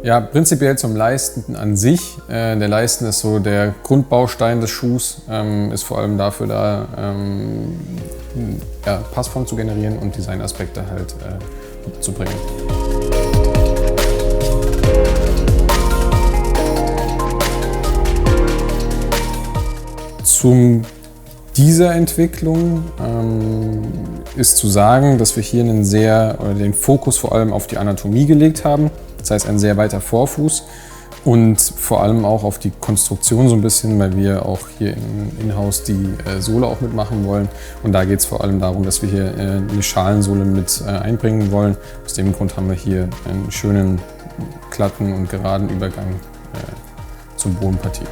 Ja, prinzipiell zum Leisten an sich. Der Leisten ist so der Grundbaustein des Schuhs, ist vor allem dafür da, ja, Passform zu generieren und Designaspekte halt zu bringen. Zu dieser Entwicklung ist zu sagen, dass wir hier den Fokus vor allem auf die Anatomie gelegt haben. Das heißt, ein sehr weiter Vorfuß und vor allem auch auf die Konstruktion so ein bisschen, weil wir auch hier in-house die Sohle auch mitmachen wollen. Und da geht es vor allem darum, dass wir hier eine Schalensohle mit einbringen wollen. Aus dem Grund haben wir hier einen schönen, glatten und geraden Übergang zur Bodenpartie.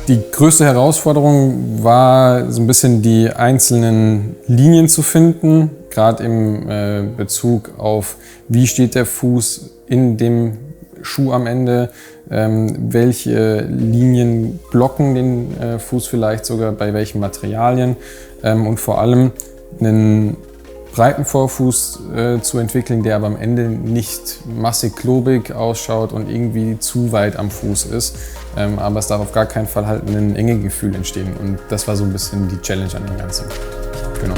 Die größte Herausforderung war so ein bisschen die einzelnen Linien zu finden, gerade im Bezug auf, wie steht der Fuß in dem Schuh am Ende, welche Linien blocken den Fuß vielleicht sogar, bei welchen Materialien und vor allem einen breiten Vorfuß zu entwickeln, der aber am Ende nicht massig klobig ausschaut und irgendwie zu weit am Fuß ist. Aber es darf auf gar keinen Fall halt ein Engegefühl entstehen. Und das war so ein bisschen die Challenge an dem Ganzen. Genau.